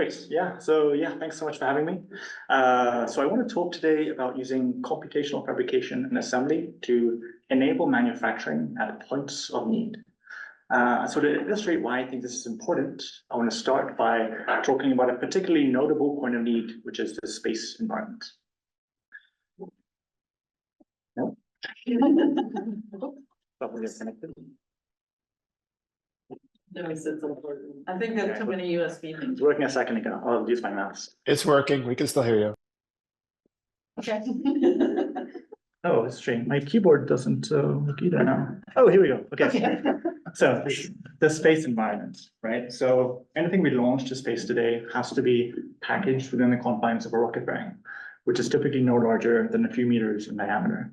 Great. Yeah. So yeah, thanks so much for having me. So I want to talk today about using computational fabrication and assembly to enable manufacturing at points of need. So to illustrate why I think this is important, I want to start by talking about a particularly notable point of need, which is the space environment. No? Probably connected. I think there are too many USB things. It's working a second ago. I'll use my mouse. It's working. We can still hear you. Okay. Oh, it's strange. My keyboard doesn't work either now. Oh, here we go. Okay. So the space environment, right? So anything we launch to space today has to be packaged within the confines of a rocket fairing, which is typically no larger than a few meters in diameter.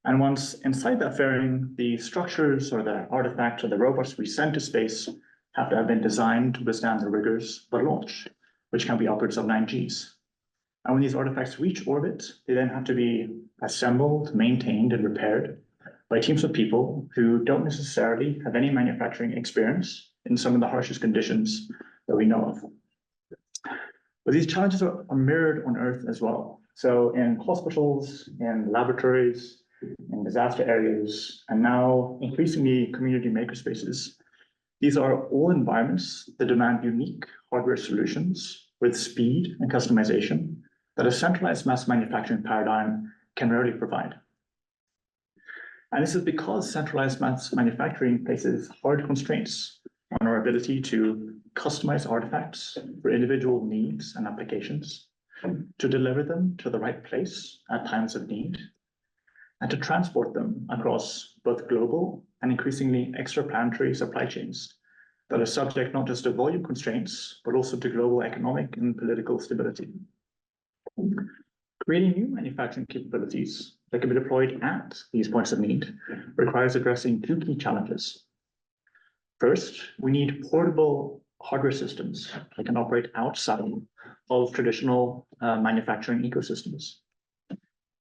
And once inside that fairing, the structures or the artifacts or the robots we send to space have to have been designed to withstand the rigors of a launch, which can be upwards of 9 Gs. And when these artifacts reach orbit, they then have to be assembled, maintained, and repaired by teams of people who don't necessarily have any manufacturing experience in some of the harshest conditions that we know of. But these challenges are mirrored on Earth as well. So in hospitals, in laboratories, in disaster areas, and now increasingly community makerspaces, these are all environments that demand unique hardware solutions with speed and customization that a centralized mass manufacturing paradigm can rarely provide. And this is because centralized mass manufacturing places hard constraints on our ability to customize artifacts for individual needs and applications, to deliver them to the right place at times of need, and to transport them across both global and increasingly extraplanetary supply chains that are subject not just to volume constraints, but also to global economic and political stability. Creating new manufacturing capabilities that can be deployed at these points of need requires addressing 2 key challenges. First, we need portable hardware systems that can operate outside of traditional manufacturing ecosystems.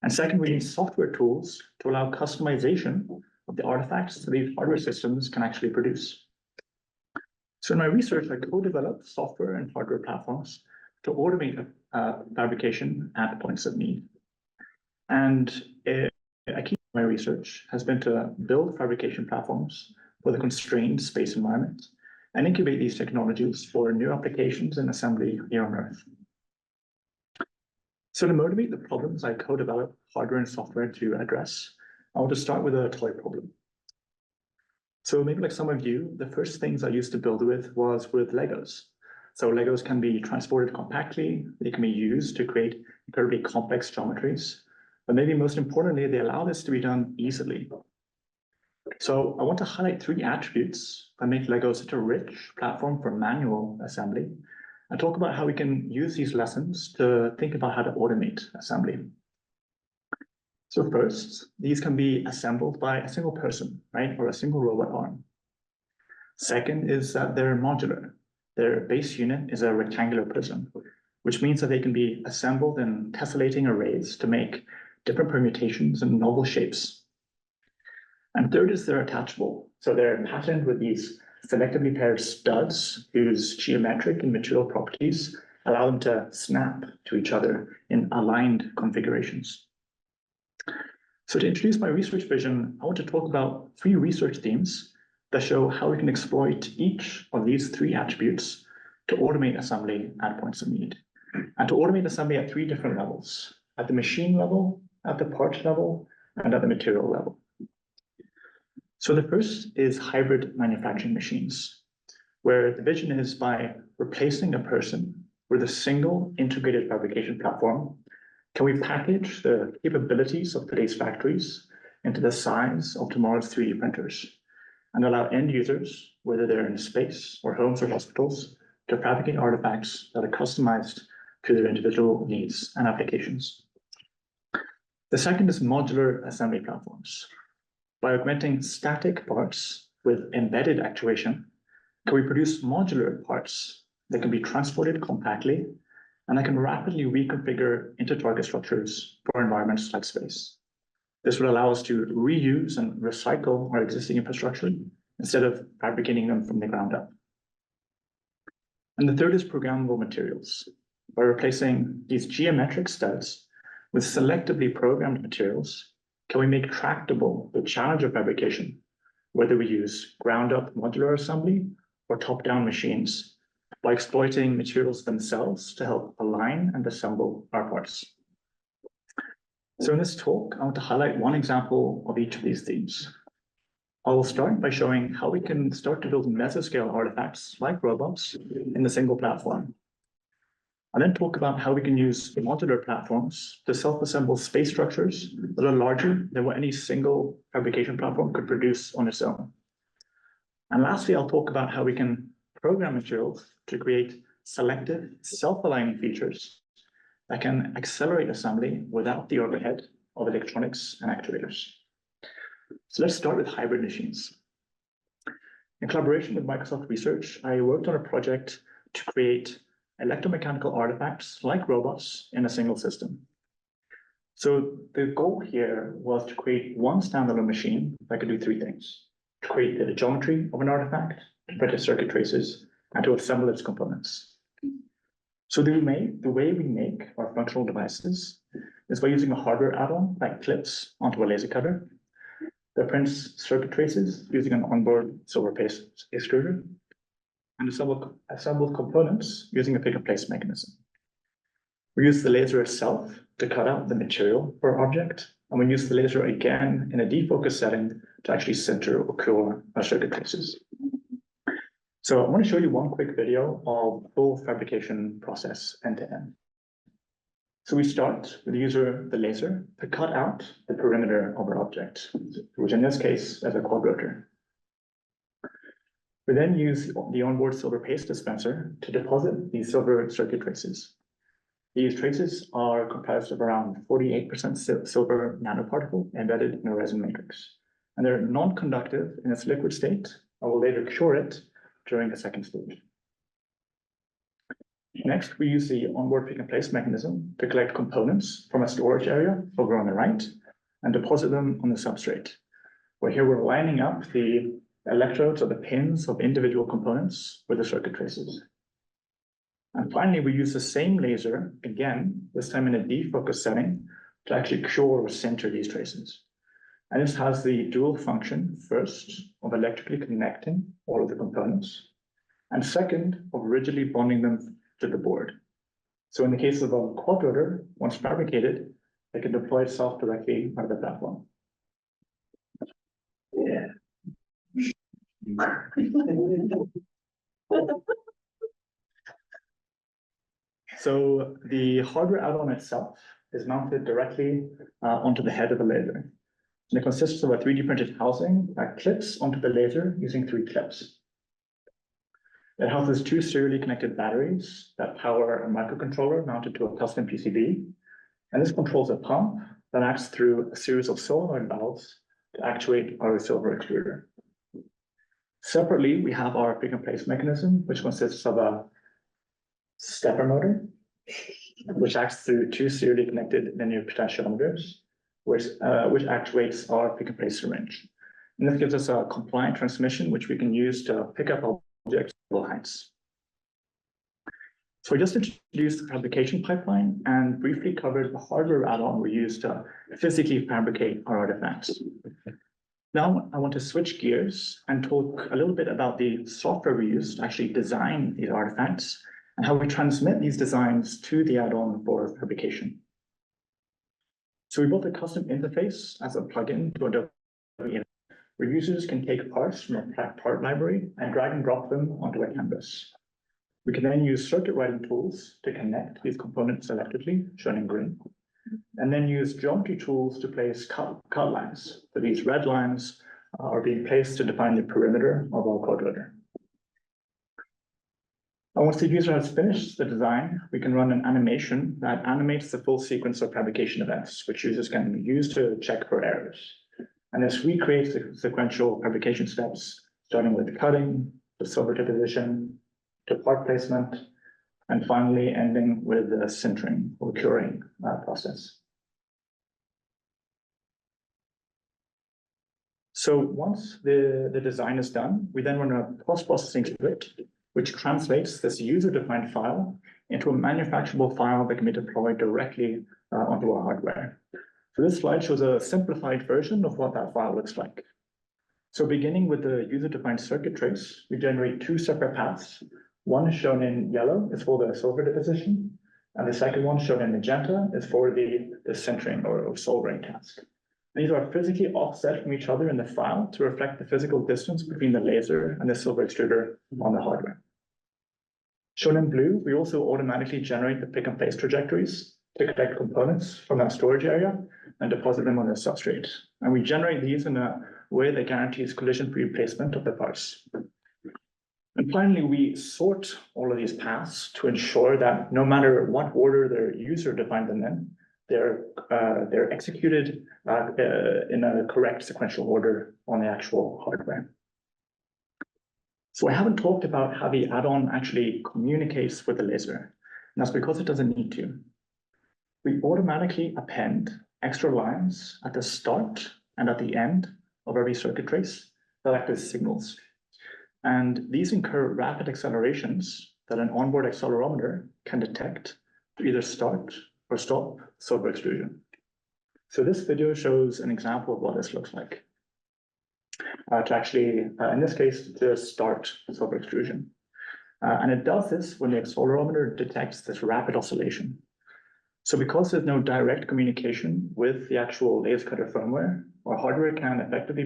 And second, we need software tools to allow customization of the artifacts that these hardware systems can actually produce. So in my research, I co-developed software and hardware platforms to automate fabrication at points of need. And a key to my research has been to build fabrication platforms for the constrained space environment and incubate these technologies for new applications in assembly here on Earth. So to motivate the problems I co-developed hardware and software to address, I want to start with a toy problem. So maybe like some of you, the first things I used to build with was with Legos. So Legos can be transported compactly, they can be used to create incredibly complex geometries, but maybe most importantly, they allow this to be done easily. So I want to highlight 3 attributes that make Lego such a rich platform for manual assembly, and talk about how we can use these lessons to think about how to automate assembly. So first, these can be assembled by a single person, right, or a single robot arm. Second is that they're modular. Their base unit is a rectangular prism, which means that they can be assembled in tessellating arrays to make different permutations and novel shapes. And third is they're attachable. So they're patterned with these selectively paired studs whose geometric and material properties allow them to snap to each other in aligned configurations. So to introduce my research vision, I want to talk about 3 research themes that show how we can exploit each of these 3 attributes to automate assembly at points of need. And to automate assembly at 3 different levels: at the machine level, at the part level, and at the material level. So the first is hybrid manufacturing machines, where the vision is by replacing a person with a single integrated fabrication platform, can we package the capabilities of today's factories into the size of tomorrow's 3D printers and allow end users, whether they're in space or homes or hospitals, to fabricate artifacts that are customized to their individual needs and applications. The second is modular assembly platforms. By augmenting static parts with embedded actuation, can we produce modular parts that can be transported compactly and that can rapidly reconfigure into target structures for environments like space? This would allow us to reuse and recycle our existing infrastructure instead of fabricating them from the ground up. And the third is programmable materials. By replacing these geometric studs with selectively programmed materials, can we make tractable the challenge of fabrication, whether we use ground-up modular assembly or top-down machines, by exploiting materials themselves to help align and assemble our parts. So in this talk, I want to highlight one example of each of these themes. I will start by showing how we can start to build mesoscale artifacts like robots in a single platform. I'll then talk about how we can use modular platforms to self-assemble space structures that are larger than what any single fabrication platform could produce on its own. And lastly, I'll talk about how we can program materials to create selective, self-aligning features that can accelerate assembly without the overhead of electronics and actuators. So let's start with hybrid machines. In collaboration with Microsoft Research, I worked on a project to create electromechanical artifacts like robots in a single system. So the goal here was to create one standalone machine that could do three things: to create the geometry of an artifact, to print its circuit traces, and to assemble its components. So the way we make our functional devices is by using a hardware add-on that clips onto a laser cutter that prints circuit traces using an onboard silver paste extruder, and assemble components using a pick-and-place mechanism. We use the laser itself to cut out the material for our object, and we use the laser again in a defocus setting to actually center or cure our circuit traces. So I want to show you one quick video of the full fabrication process end to end. So we start with using the laser to cut out the perimeter of our object, which in this case is a quad rotor. We then use the onboard silver paste dispenser to deposit these silver circuit traces. These traces are comprised of around 48% silver nanoparticle embedded in a resin matrix, and they're non-conductive in its liquid state. I will later cure it during the second stage. Next, we use the onboard pick-and-place mechanism to collect components from a storage area over on the right and deposit them on the substrate, where here we're lining up the electrodes or the pins of individual components with the circuit traces. And finally, we use the same laser, again, this time in a defocus setting, to actually cure or center these traces. And this has the dual function, first, of electrically connecting all of the components, and second, of rigidly bonding them to the board. So in the case of a quad rotor, once fabricated, it can deploy itself directly out of the platform. Yeah. So the hardware add-on itself is mounted directly onto the head of the laser. And it consists of a 3D printed housing that clips onto the laser using 3 clips. It houses 2 serially connected batteries that power a microcontroller mounted to a custom PCB. And this controls a pump that acts through a series of solenoid valves to actuate our silver extruder. Separately, we have our pick-and-place mechanism, which consists of a stepper motor, which acts through 2 serially connected linear potentiometers, which actuates our pick-and-place syringe. And this gives us a compliant transmission, which we can use to pick up objects at all heights. So I just introduced the fabrication pipeline and briefly covered the hardware add-on we use to physically fabricate our artifacts. Now I want to switch gears and talk a little bit about the software we use to actually design these artifacts and how we transmit these designs to the add-on for fabrication. So we built a custom interface as a plugin to Adobe, where users can take parts from a part library and drag and drop them onto a canvas. We can then use circuit writing tools to connect these components selectively, shown in green, and then use geometry tools to place cut lines. So these red lines are being placed to define the perimeter of our quad rotor. And once the user has finished the design, we can run an animation that animates the full sequence of fabrication events, which users can use to check for errors. And this recreates the sequential fabrication steps, starting with cutting, to silver deposition, to part placement, and finally ending with the sintering or curing process. So once the design is done, we then run a post-processing script which translates this user-defined file into a manufacturable file that can be deployed directly onto our hardware. So this slide shows a simplified version of what that file looks like. So beginning with the user-defined circuit trace, we generate two separate paths. One shown in yellow is for the silver deposition, and the second one shown in magenta is for the sintering or soldering task. These are physically offset from each other in the file to reflect the physical distance between the laser and the silver extruder on the hardware. Shown in blue, we also automatically generate the pick and place trajectories to collect components from that storage area and deposit them on the substrate. And we generate these in a way that guarantees collision-free placement of the parts. And finally, we sort all of these paths to ensure that no matter what order the user defined them in, they're executed in a correct sequential order on the actual hardware. So I haven't talked about how the add-on actually communicates with the laser, and that's because it doesn't need to. We automatically append extra lines at the start and at the end of every circuit trace that act as signals. And these incur rapid accelerations that an onboard accelerometer can detect to either start or stop silver extrusion. So this video shows an example of what this looks like. To actually, in this case, to start silver extrusion. And it does this when the accelerometer detects this rapid oscillation. So because there's no direct communication with the actual laser cutter firmware, our hardware can effectively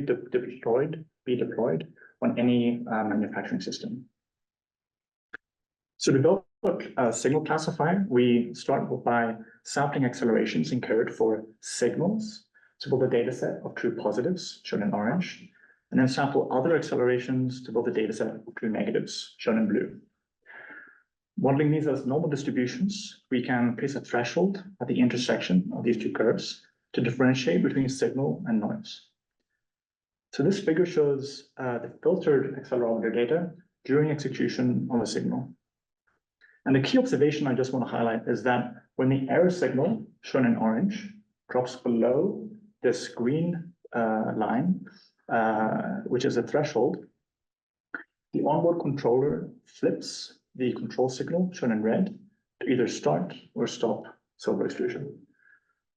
be deployed on any manufacturing system. So to build a signal classifier, we start by sampling accelerations incurred for signals to build a data set of true positives, shown in orange, and then sample other accelerations to build a data set of true negatives, shown in blue. Modeling these as normal distributions, we can place a threshold at the intersection of these two curves to differentiate between signal and noise. So this figure shows the filtered accelerometer data during execution of a signal. And the key observation I just want to highlight is that when the error signal, shown in orange, drops below this green line, which is a threshold, the onboard controller flips the control signal, shown in red, to either start or stop silver extrusion.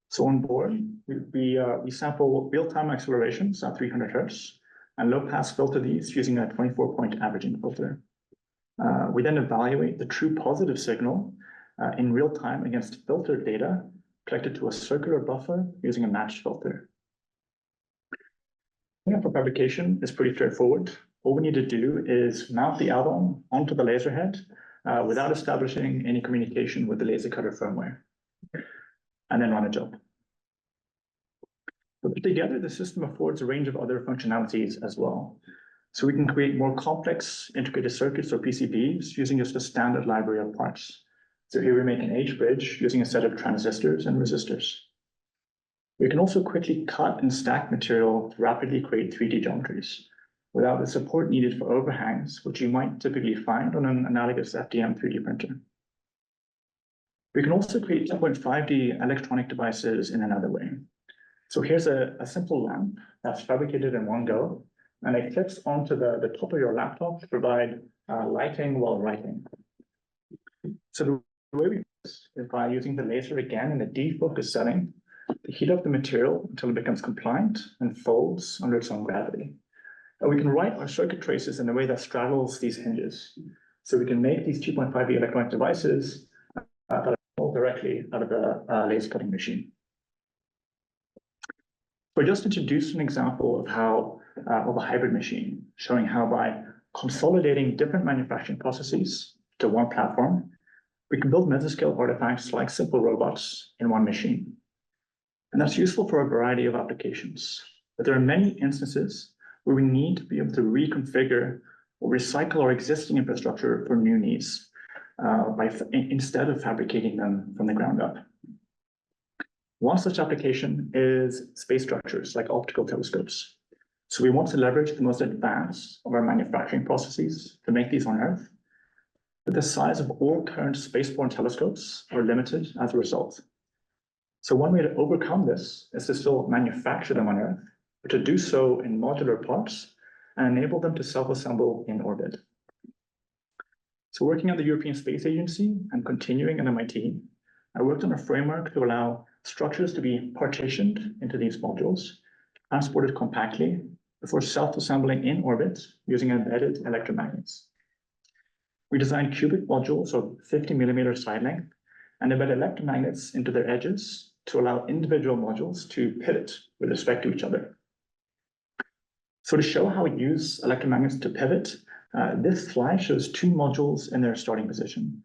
So on board, we sample real-time accelerations at 300 Hertz and low-pass filter these using a 24-point averaging filter. We then evaluate the true positive signal in real time against filtered data collected to a circular buffer using a matched filter. For fabrication is pretty straightforward. All we need to do is mount the add-on onto the laser head without establishing any communication with the laser cutter firmware, and then run a job. But put together, the system affords a range of other functionalities as well. So we can create more complex integrated circuits or PCBs using just a standard library of parts. So here we make an H-bridge using a set of transistors and resistors. We can also quickly cut and stack material to rapidly create 3D geometries without the support needed for overhangs, which you might typically find on an analogous FDM 3D printer. We can also create 2.5D electronic devices in another way. So here's a simple lamp that's fabricated in one go, and it clips onto the top of your laptop to provide lighting while writing. So the way we do this is by using the laser again in a defocus setting to heat up the material until it becomes compliant and folds under its own gravity. And we can write our circuit traces in a way that straddles these hinges. So we can make these 2.5D electronic devices that are pulled directly out of the laser cutting machine. So I just introduced an example of how of a hybrid machine, showing how by consolidating different manufacturing processes to one platform, we can build mesoscale artifacts like simple robots in one machine. And that's useful for a variety of applications. But there are many instances where we need to be able to reconfigure or recycle our existing infrastructure for new needs instead of fabricating them from the ground up. One such application is space structures like optical telescopes. So we want to leverage the most advanced of our manufacturing processes to make these on Earth. But the size of all current spaceborne telescopes are limited as a result. So one way to overcome this is to still manufacture them on Earth, but to do so in modular parts and enable them to self-assemble in orbit. So working at the European Space Agency and continuing at MIT, I worked on a framework to allow structures to be partitioned into these modules, transported compactly before self-assembling in orbit using embedded electromagnets. We designed cubic modules of 50mm side length and embedded electromagnets into their edges to allow individual modules to pivot with respect to each other. So to show how we use electromagnets to pivot, this slide shows two modules in their starting position.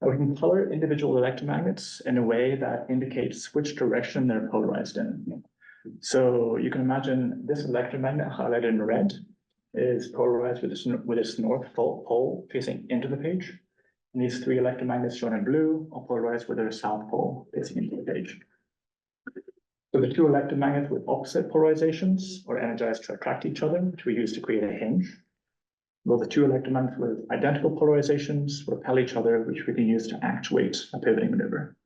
We can color individual electromagnets in a way that indicates which direction they're polarized in. So you can imagine this electromagnet highlighted in red is polarized with its north pole facing into the page. And these three electromagnets shown in blue are polarized with their south pole facing into the page. So the two electromagnets with opposite polarizations are energized to attract each other, which we use to create a hinge. While the two electromagnets with identical polarizations repel each other, which we can use to actuate a pivoting maneuver.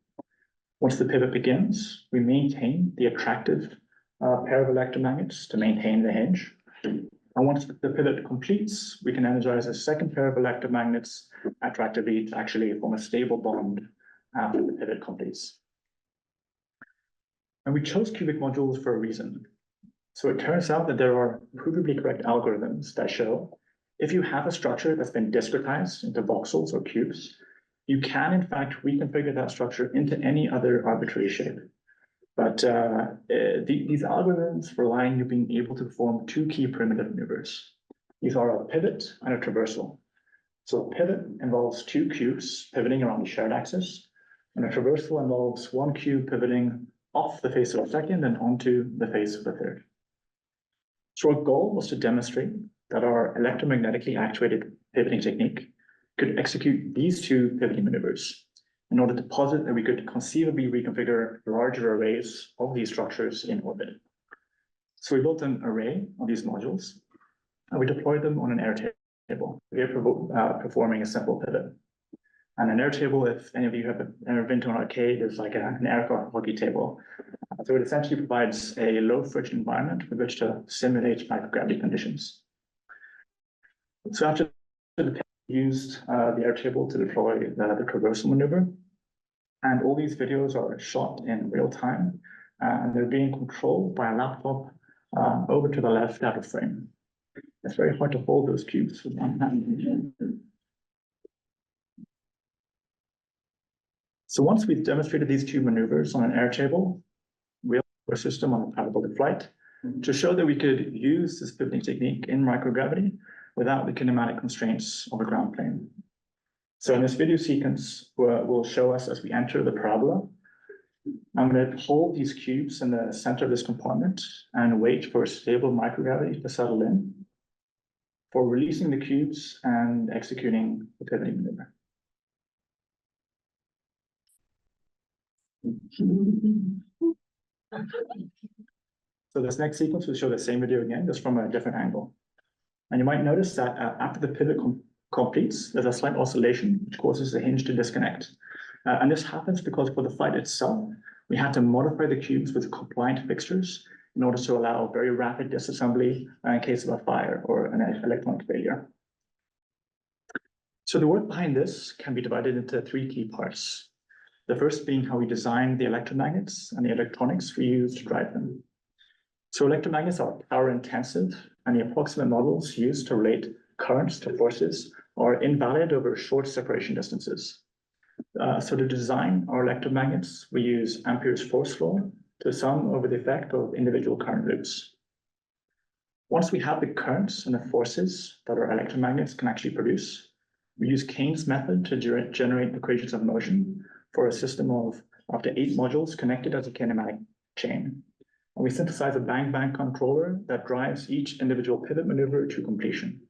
Once the pivot begins, we maintain the attractive pair of electromagnets to maintain the hinge. And once the pivot completes, we can energize a second pair of electromagnets attractively to actually form a stable bond after the pivot completes. And we chose cubic modules for a reason. So it turns out that there are provably correct algorithms that show if you have a structure that's been discretized into voxels or cubes, you can in fact reconfigure that structure into any other arbitrary shape. But these algorithms rely on you being able to perform two key primitive maneuvers. These are a pivot and a traversal. So a pivot involves two cubes pivoting around the shared axis, and a traversal involves one cube pivoting off the face of a second and onto the face of the third. So our goal was to demonstrate that our electromagnetically actuated pivoting technique could execute these two pivoting maneuvers in order to posit that we could conceivably reconfigure larger arrays of these structures in orbit. So we built an array of these modules, and we deployed them on an airtable. We are performing a simple pivot. And an airtable, if any of you have ever been to an arcade, is like an aircraft hockey table. So it essentially provides a low friction environment with which to simulate microgravity conditions. So after the pivot, we used the airtable to deploy the traversal maneuver. And all these videos are shot in real time, and they're being controlled by a laptop over to the left out of frame. It's very hard to hold those cubes with one hand. So once we've demonstrated these two maneuvers on an airtable, we have a system on a parabolic flight to show that we could use this pivoting technique in microgravity without the kinematic constraints of a ground plane. So in this video sequence, will show us as we enter the parabola. I'm going to hold these cubes in the center of this compartment and wait for stable microgravity to settle in, for releasing the cubes and executing the pivoting maneuver. So this next sequence will show the same video again, just from a different angle. And you might notice that after the pivot completes, there's a slight oscillation, which causes the hinge to disconnect. And this happens because for the flight itself, we had to modify the cubes with compliant fixtures in order to allow very rapid disassembly in case of a fire or an electronic failure. So the work behind this can be divided into three key parts. The first being how we design the electromagnets and the electronics we use to drive them. So electromagnets are power intensive, and the approximate models used to relate currents to forces are invalid over short separation distances. So to design our electromagnets, we use Ampere's force law to sum over the effect of individual current loops. Once we have the currents and the forces that our electromagnets can actually produce, we use Keynes' method to generate equations of motion for a system of up to 8 modules connected as a kinematic chain. And we synthesize a bang-bang controller that drives each individual pivot maneuver to completion.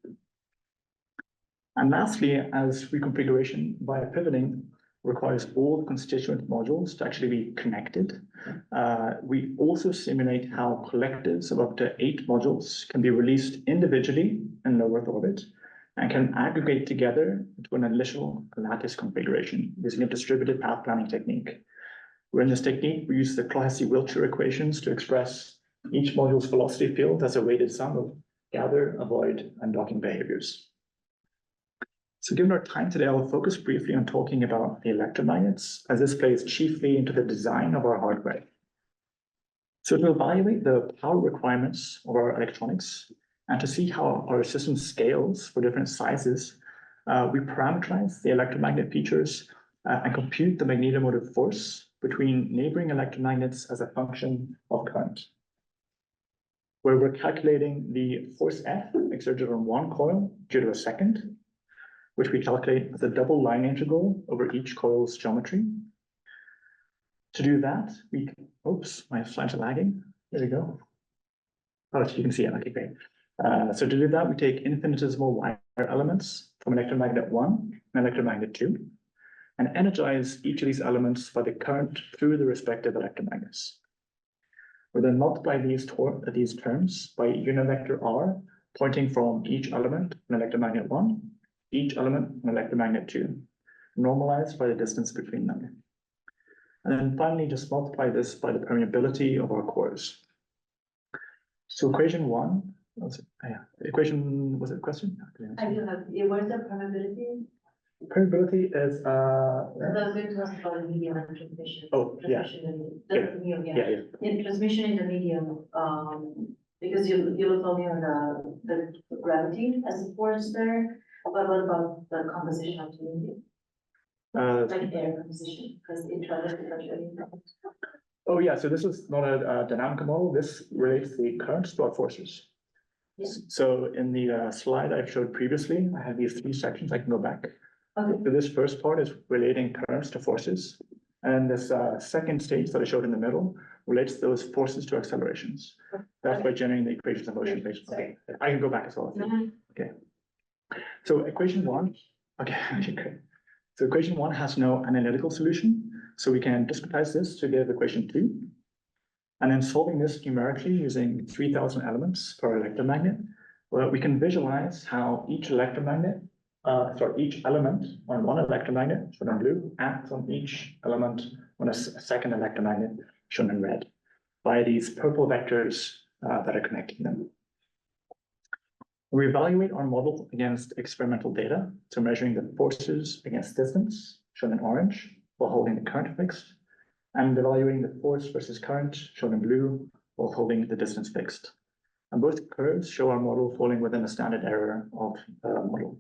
And lastly, as reconfiguration via pivoting requires all the constituent modules to actually be connected, we also simulate how collectives of up to 8 modules can be released individually in low Earth orbit and can aggregate together into an initial lattice configuration using a distributed path planning technique. Where in this technique, we use the Clohessy-Wiltshire equations to express each module's velocity field as a weighted sum of gather, avoid, and docking behaviors. So given our time today, I'll focus briefly on talking about the electromagnets, as this plays chiefly into the design of our hardware. So to evaluate the power requirements of our electronics and to see how our system scales for different sizes, we parameterize the electromagnet features and compute the magnetomotive force between neighboring electromagnets as a function of current, where we're calculating the force F exerted on one coil due to a second, which we calculate as a double line integral over each coil's geometry. To do that, oops, my slides are lagging. There we go. Oh, you can see it, okay, great. So to do that, we take infinitesimal wire elements from electromagnet 1 and electromagnet 2, and energize each of these elements by the current through the respective electromagnets. We then multiply these terms by unit vector R, pointing from each element in electromagnet 1, each element in electromagnet 2, normalized by the distance between them. And then finally, just multiply this by the permeability of our cores. So equation 1, was it a question? I do have, where's the probability? Permeability is, The bit was about medium and transmission. Oh, yeah. The medium, yeah. In transmission in the medium, because you look only on the gravity as a force there, but what about the composition of the medium? Like air composition, because it travels to pressure. Oh yeah, so this is not a dynamical model. This relates the currents to our forces. Yeah. So in the slide I showed previously, I have these 3 sections. I can go back. Okay. So this first part is relating currents to forces. And this second stage that I showed in the middle relates those forces to accelerations. That's by generating the equations of motion based. Okay, I can go back as well. Okay. So equation 1, okay, great. So equation 1 has no analytical solution. So we can discretize this to give equation 2. And then solving this numerically using 3,000 elements per electromagnet, well, we can visualize how each element on one electromagnet, shown in blue, acts on each element on a second electromagnet, shown in red, by these purple vectors that are connecting them. We evaluate our model against experimental data, so measuring the forces against distance, shown in orange, while holding the current fixed, and evaluating the force versus current, shown in blue, while holding the distance fixed. And both curves show our model falling within a standard error of the model.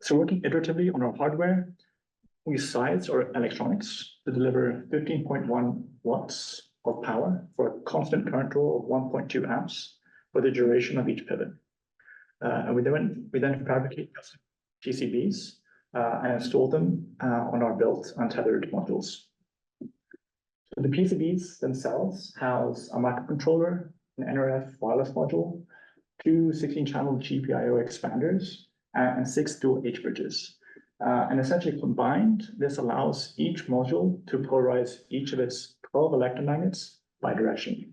So working iteratively on our hardware, we sized our electronics to deliver 15.1 watts of power for a constant current draw of 1.2 amps for the duration of each pivot. And we then fabricate custom PCBs and install them on our built untethered modules. So the PCBs themselves house a microcontroller, an NRF wireless module, 2 16-channel GPIO expanders, and 6 dual H bridges. And essentially combined, this allows each module to polarize each of its 12 electromagnets bidirectionally.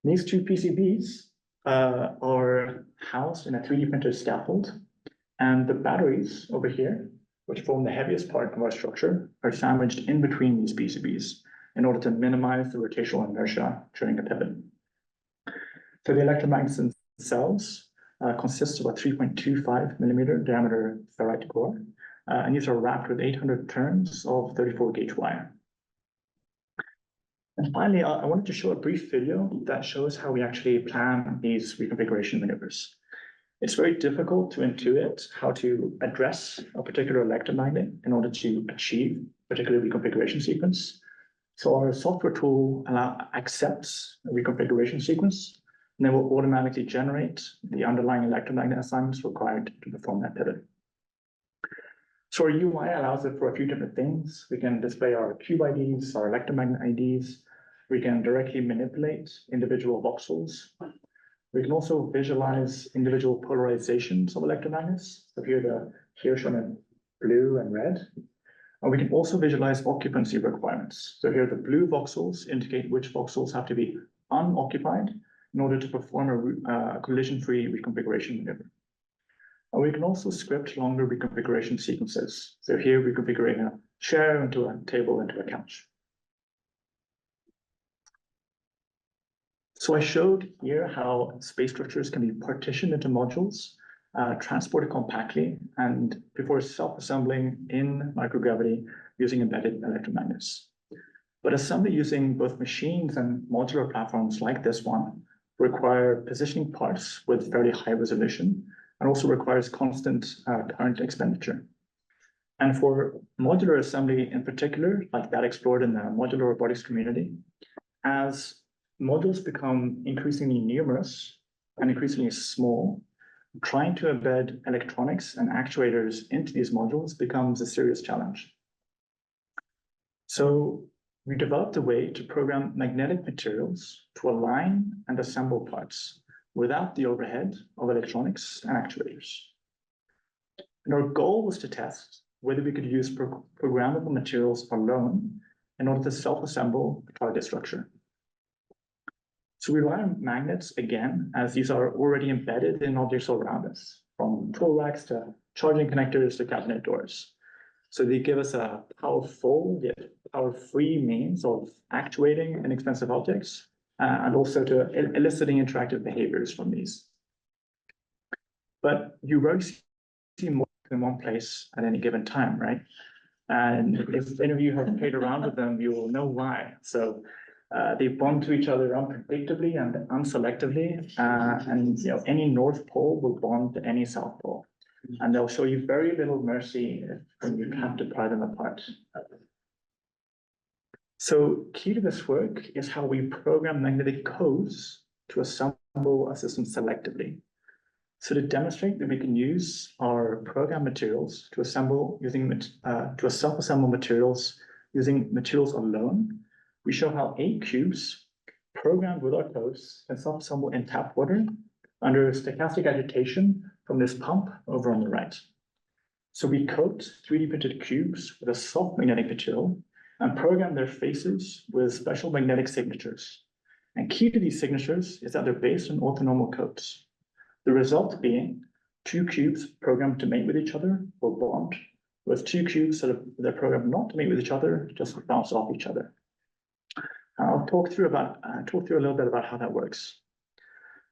These 2 PCBs are housed in a 3D printed scaffold, and the batteries over here, which form the heaviest part of our structure, are sandwiched in between these PCBs in order to minimize the rotational inertia during a pivot. So the electromagnets themselves consists of a 3.25 millimeter diameter ferrite core, and these are wrapped with 800 turns of 34 gauge wire. And finally, I wanted to show a brief video that shows how we actually plan these reconfiguration maneuvers. It's very difficult to intuit how to address a particular electromagnet in order to achieve a particular reconfiguration sequence. So our software tool accepts a reconfiguration sequence, and then will automatically generate the underlying electromagnet assignments required to perform that pivot. So our UI allows it for a few different things. We can display our cube IDs, our electromagnet IDs. We can directly manipulate individual voxels. We can also visualize individual polarizations of electromagnets. So here shown in blue and red. And we can also visualize occupancy requirements. So here the blue voxels indicate which voxels have to be unoccupied in order to perform a collision-free reconfiguration maneuver. And we can also script longer reconfiguration sequences. So here we're configuring a chair into a table into a couch. So I showed here how space structures can be partitioned into modules transported compactly, and before self-assembling in microgravity using embedded electromagnets. But assembly using both machines and modular platforms like this one require positioning parts with fairly high resolution and also requires constant current expenditure. And for modular assembly in particular, like that explored in the modular robotics community, as modules become increasingly numerous and increasingly small, trying to embed electronics and actuators into these modules becomes a serious challenge. So we developed a way to program magnetic materials to align and assemble parts without the overhead of electronics and actuators. And our goal was to test whether we could use programmable materials alone in order to self-assemble a target structure. So we rely on magnets again, as these are already embedded in objects all around us, from tool racks to charging connectors to cabinet doors. So they give us a powerful yet power-free means of actuating inexpensive objects and also to eliciting interactive behaviors from these. But you rarely see more in one place at any given time, right? And if any of you have played around with them, you will know why. So they bond to each other unpredictably and unselectively, and any North Pole will bond to any South Pole, and they'll show you very little mercy when you have to pry them apart. So key to this work is how we program magnetic codes to assemble a system selectively. So to demonstrate that we can use our program materials to assemble using to self-assemble materials using materials alone, we show how 8 cubes programmed with our codes can self-assemble in tap water under stochastic agitation from this pump over on the right. So we coat 3D printed cubes with a soft magnetic material and program their faces with special magnetic signatures. And key to these signatures is that they're based on orthonormal codes. The result being 2 cubes programmed to mate with each other will bond, with 2 cubes that are programmed not to mate with each other, just bounce off each other. I'll talk through a little bit about how that works.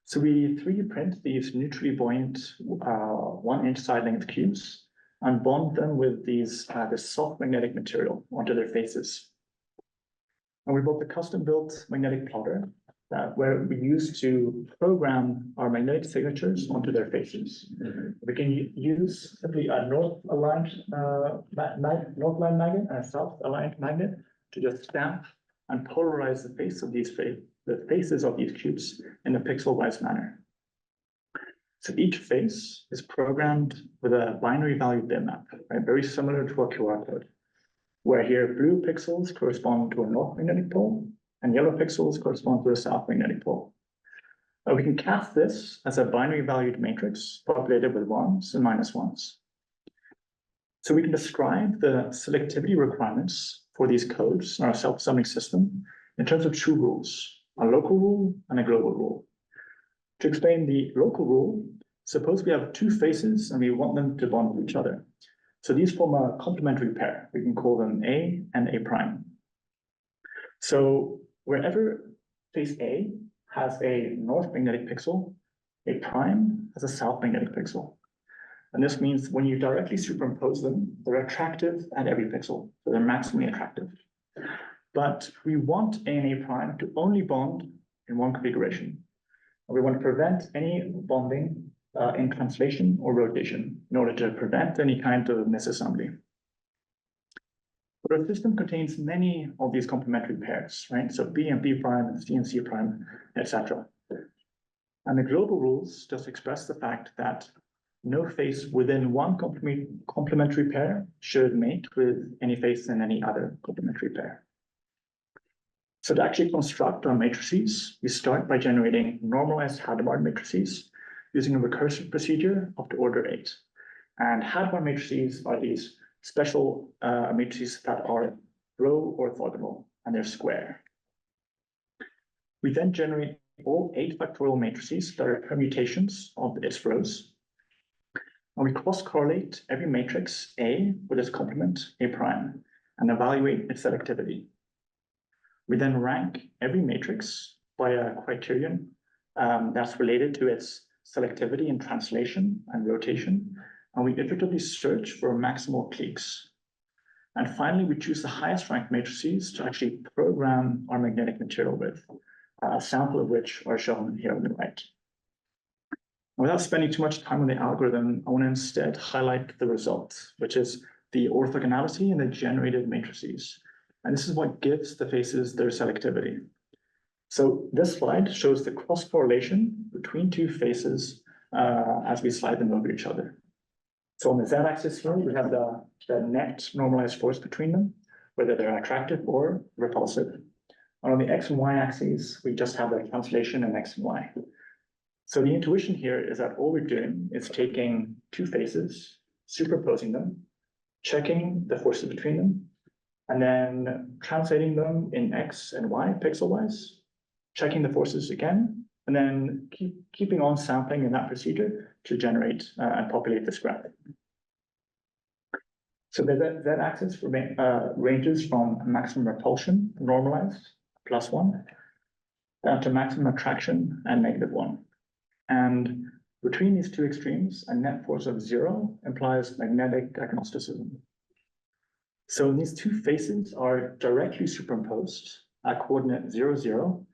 So we 3D print these neutrally buoyant 1-inch side length cubes and bond them with this soft magnetic material onto their faces. And we built a custom-built magnetic plotter where we use to program our magnetic signatures onto their faces. We can use simply a north-aligned magnet and a south-aligned magnet to just stamp and polarize the faces of these cubes in a pixel-wise manner. So each face is programmed with a binary value bitmap, right? Very similar to a QR code, where here blue pixels correspond to a north magnetic pole and yellow pixels correspond to a south magnetic pole. We can cast this as a binary valued matrix populated with 1s and -1s. So we can describe the selectivity requirements for these codes in our self-assembling system in terms of 2 rules, a local rule and a global rule. To explain the local rule, suppose we have 2 faces and we want them to bond with each other. So these form a complementary pair. We can call them A and A prime. So wherever face A has a north magnetic pixel, A prime has a south magnetic pixel. And this means when you directly superimpose them, they're attractive at every pixel, so they're maximally attractive. But we want A and A prime to only bond in one configuration. And we want to prevent any bonding in translation or rotation in order to prevent any kind of misassembly. But our system contains many of these complementary pairs, right? So B and B prime, and C and C prime, etc. And the global rules just express the fact that no face within one complementary pair should mate with any face in any other complementary pair. So to actually construct our matrices, we start by generating normalized Hadamard matrices using a recursive procedure of the order 8. And Hadamard matrices are these special matrices that are row orthogonal and they're square. We then generate all 8 factorial matrices that are permutations of its rows. And we cross-correlate every matrix A with its complement A prime and evaluate its selectivity. We then rank every matrix by a criterion that's related to its selectivity in translation and rotation, and we iteratively search for maximal cliques. And finally, we choose the highest ranked matrices to actually program our magnetic material with, a sample of which are shown here on the right. Without spending too much time on the algorithm, I want to instead highlight the result, which is the orthogonality in the generated matrices. And this is what gives the faces their selectivity. So this slide shows the cross correlation between two faces as we slide them over each other. So on the z-axis here, we have the net normalized force between them, whether they're attractive or repulsive. And on the x and y axes, we just have the translation in x and y. So the intuition here is that all we're doing is taking two faces, superposing them, checking the forces between them, and then translating them in x and y pixel-wise, checking the forces again, and then keeping on sampling in that procedure to generate and populate this graph. So the z-axis ranges from maximum repulsion, normalized, +1, down to maximum attraction and -1. And between these two extremes, a net force of 0 implies magnetic agnosticism. So these two faces are directly superimposed at coordinate 0, 0.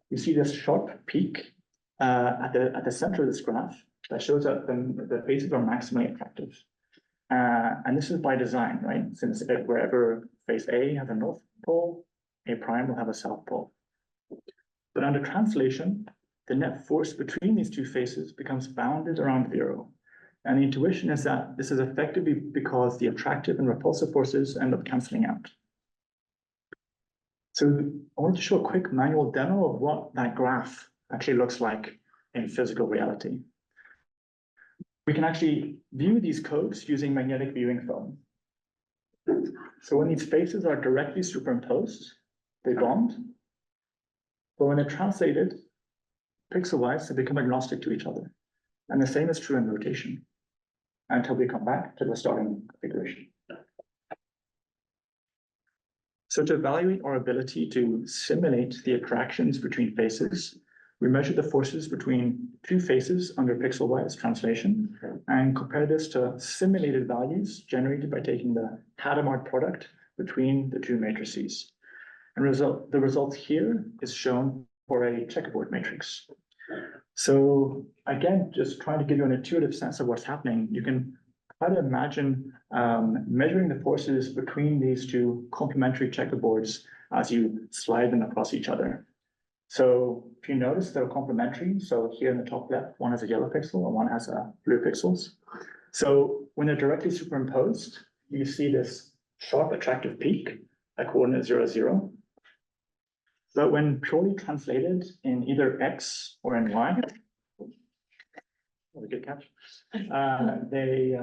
You see this sharp peak at the center of this graph that shows that the faces are maximally attractive. And this is by design, right? Since wherever face A has a north pole, A prime will have a south pole. But under translation, the net force between these two faces becomes bounded around 0. And the intuition is that this is effectively because the attractive and repulsive forces end up canceling out. So I want to show a quick manual demo of what that graph actually looks like in physical reality. We can actually view these codes using magnetic viewing film. So when these faces are directly superimposed, they bond. But when they're translated, pixel-wise, they become agnostic to each other. And the same is true in rotation until we come back to the starting configuration. So to evaluate our ability to simulate the attractions between faces, we measure the forces between two faces under pixel-wise translation and compare this to simulated values generated by taking the Hadamard product between the two matrices. And the result here is shown for a checkerboard matrix. So again, just trying to give you an intuitive sense of what's happening, you can try to imagine measuring the forces between these two complementary checkerboards as you slide them across each other. So if you notice, they're complementary. So here in the top left, one has a yellow pixel and one has a blue pixels. So when they're directly superimposed, you see this sharp attractive peak at coordinate 0, 0. But when purely translated in either X or in Y, what a good catch, they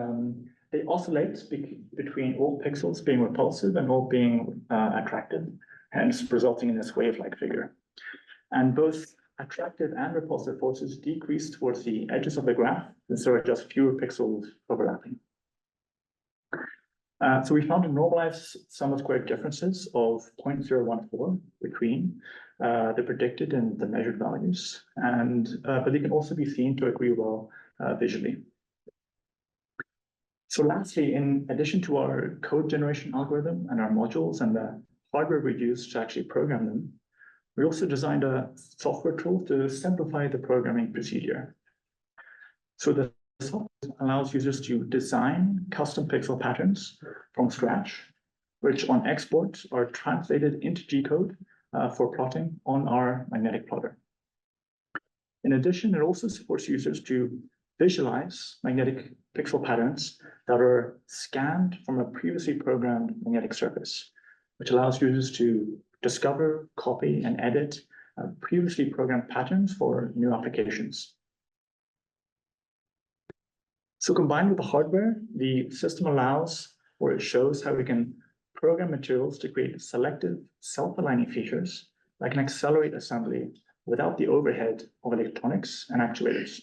oscillate between all pixels being repulsive and all being attractive, hence resulting in this wave-like figure. And both attractive and repulsive forces decrease towards the edges of the graph, since there are just fewer pixels overlapping. So we found a normalized sum of squared differences of 0.014 between the predicted and the measured values, but they can also be seen to agree well visually. So lastly, in addition to our code generation algorithm and our modules and the hardware we use to actually program them, we also designed a software tool to simplify the programming procedure. So the software allows users to design custom pixel patterns from scratch, which on export are translated into G-code for plotting on our magnetic plotter. In addition, it also supports users to visualize magnetic pixel patterns that are scanned from a previously programmed magnetic surface, which allows users to discover, copy, and edit previously programmed patterns for new applications. So combined with the hardware, the system allows, or it shows how we can program materials to create selective self-aligning features that can accelerate assembly without the overhead of electronics and actuators.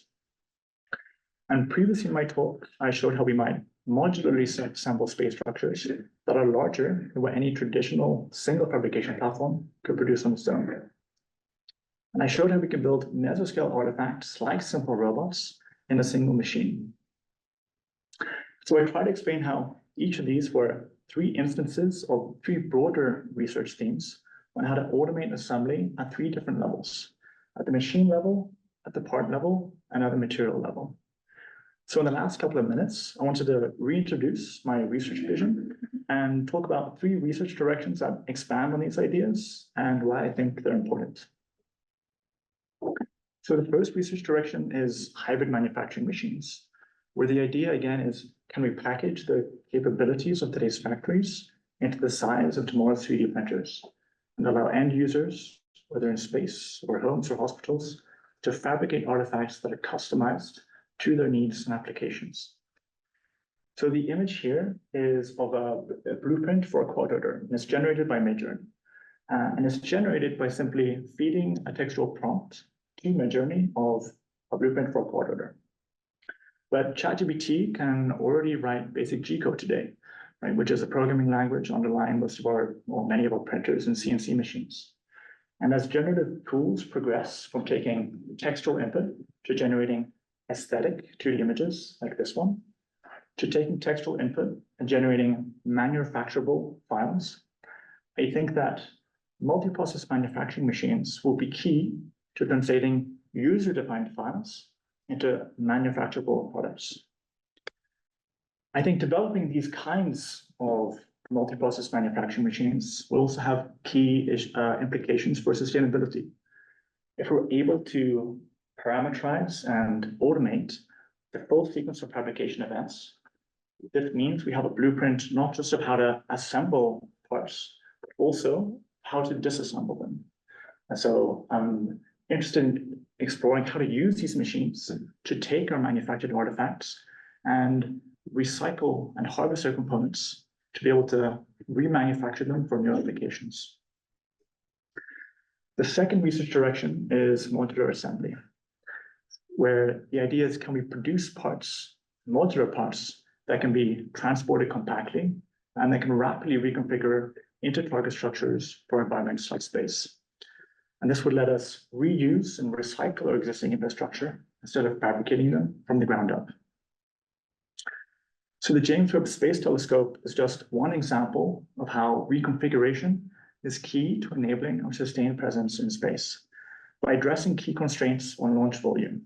And previously in my talk, I showed how we might modularly assemble space structures that are larger than what any traditional single fabrication platform could produce on its own. And I showed how we can build mesoscale artifacts like simple robots in a single machine. So I try to explain how each of these were three instances of three broader research themes on how to automate assembly at three different levels: at the machine level, at the part level, and at the material level. So in the last couple of minutes, I wanted to reintroduce my research vision and talk about three research directions that expand on these ideas and why I think they're important. So the first research direction is hybrid manufacturing machines, where the idea again is, can we package the capabilities of today's factories into the size of tomorrow's 3D printers and allow end users, whether in space or homes or hospitals, to fabricate artifacts that are customized to their needs and applications. So the image here is of a blueprint for a quadrotor, and it's generated by Midjourney. And it's generated by simply feeding a textual prompt to Midjourney of a blueprint for a quadrotor. But ChatGPT can already write basic G code today, right, which is a programming language underlying most of our, or many of our printers and CNC machines. And as generative tools progress from taking textual input to generating aesthetic 2D images like this one, to taking textual input and generating manufacturable files, I think that multi-process manufacturing machines will be key to translating user-defined files into manufacturable products. I think developing these kinds of multi-process manufacturing machines will also have key implications for sustainability. If we're able to parameterize and automate the full sequence of fabrication events, this means we have a blueprint not just of how to assemble parts, but also how to disassemble them. And so I'm interested in exploring how to use these machines to take our manufactured artifacts and recycle and harvest their components to be able to remanufacture them for new applications. The second research direction is modular assembly, where the idea is, can we produce parts, modular parts, that can be transported compactly and that can rapidly reconfigure into target structures for environments like space. And this would let us reuse and recycle our existing infrastructure instead of fabricating them from the ground up. So the James Webb Space Telescope is just one example of how reconfiguration is key to enabling our sustained presence in space by addressing key constraints on launch volume.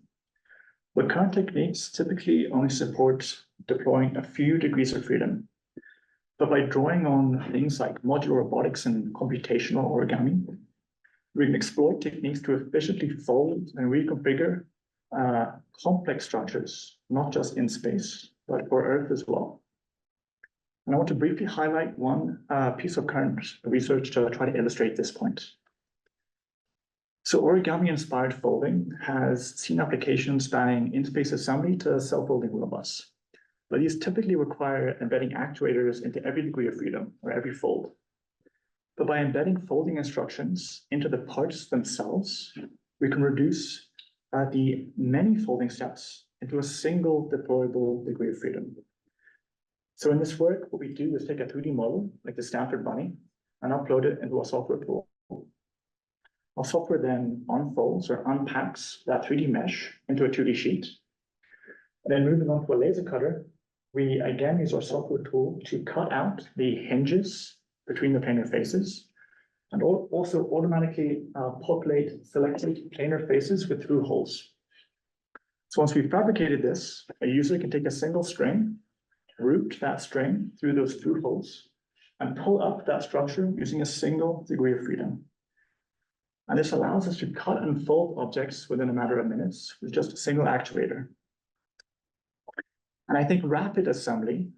But current techniques typically only support deploying a few degrees of freedom. But by drawing on things like modular robotics and computational origami, we can exploit techniques to efficiently fold and reconfigure complex structures, not just in space, but for Earth as well. And I want to briefly highlight one piece of current research to try to illustrate this point. So origami-inspired folding has seen applications spanning in-space assembly to self-folding robots. But these typically require embedding actuators into every degree of freedom or every fold. But by embedding folding instructions into the parts themselves, we can reduce the many folding steps into a single deployable degree of freedom. So in this work, what we do is take a 3D model, like the Stanford bunny, and upload it into a software tool. Our software then unfolds or unpacks that 3D mesh into a 2D sheet. And then moving on to a laser cutter, we again use our software tool to cut out the hinges between the planar faces, and also automatically populate selected planar faces with through holes. So once we've fabricated this, a user can take a single string, route that string through those through holes, and pull up that structure using a single degree of freedom. And this allows us to cut and fold objects within a matter of minutes with just a single actuator. And I think rapid assembly,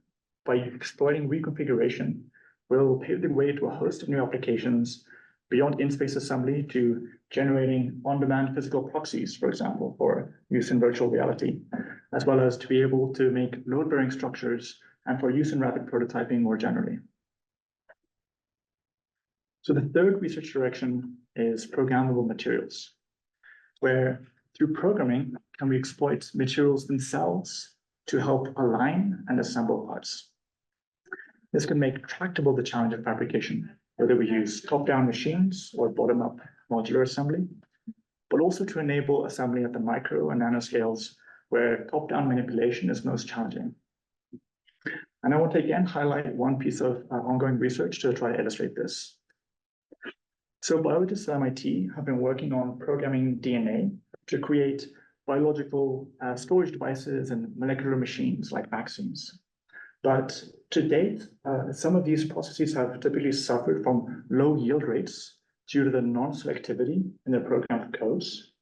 by exploiting reconfiguration, will pave the way to a host of new applications beyond in-space assembly to generating on-demand physical proxies, for example, for use in virtual reality, as well as to be able to make load-bearing structures and for use in rapid prototyping more generally. So the third research direction is programmable materials, where through programming, can we exploit materials themselves to help align and assemble parts. This can make tractable the challenge of fabrication, whether we use top-down machines or bottom-up modular assembly, but also to enable assembly at the micro and nanoscales where top-down manipulation is most challenging. And I want to again highlight one piece of ongoing research to try to illustrate this. So biologists at MIT have been working on programming DNA to create biological storage devices and molecular machines like vaccines. But to date, some of these processes have typically suffered from low yield rates due to the non-selectivity in their programmed codes,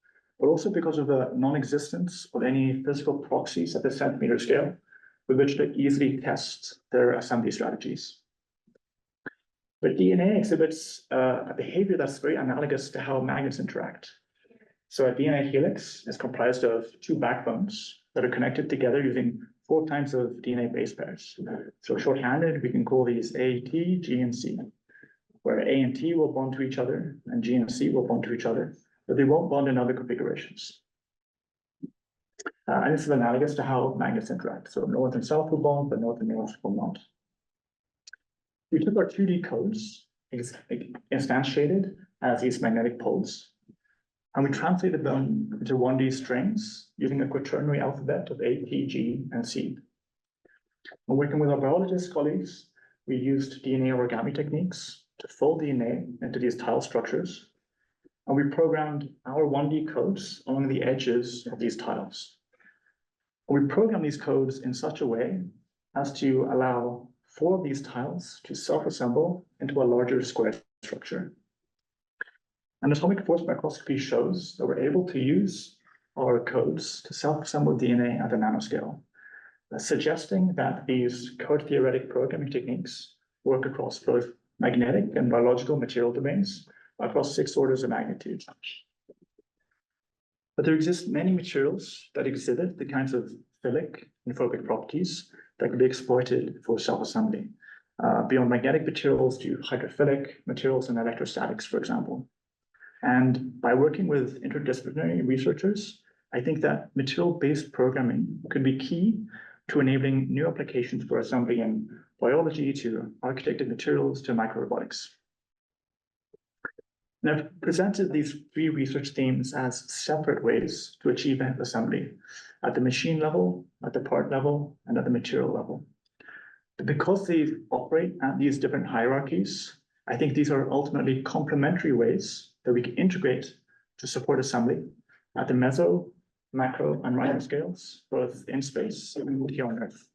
but also because of the non-existence of any physical proxies at the centimeter scale with which to easily test their assembly strategies. But DNA exhibits a behavior that's very analogous to how magnets interact. So a DNA helix is comprised of two backbones that are connected together using 4 types of DNA base pairs. So shorthanded, we can call these A, T, G, and C, where A and T will bond to each other and G and C will bond to each other, but they won't bond in other configurations. And this is analogous to how magnets interact. So north and south will bond, but north and north will not. We took our 2D codes, instantiated as these magnetic poles, and we translated them into 1D strings using a quaternary alphabet of A, T, G, and C. When working with our biologist colleagues, we used DNA origami techniques to fold DNA into these tile structures, and we programmed our 1D codes along the edges of these tiles. And we programmed these codes in such a way as to allow 4 of these tiles to self-assemble into a larger square structure. And atomic force microscopy shows that we're able to use our codes to self-assemble DNA at a nanoscale, suggesting that these code theoretic programming techniques work across both magnetic and biological material domains across 6 orders of magnitude. But there exist many materials that exhibit the kinds of philic and phobic properties that can be exploited for self-assembly, beyond magnetic materials to hydrophilic materials and electrostatics, for example. And by working with interdisciplinary researchers, I think that material-based programming could be key to enabling new applications for assembly in biology to architected materials to microrobotics. And I've presented these 3 research themes as separate ways to achieve assembly at the machine level, at the part level, and at the material level. But because they operate at these different hierarchies, I think these are ultimately complementary ways that we can integrate to support assembly at the meso, macro, and micro scales, both in space and here on Earth.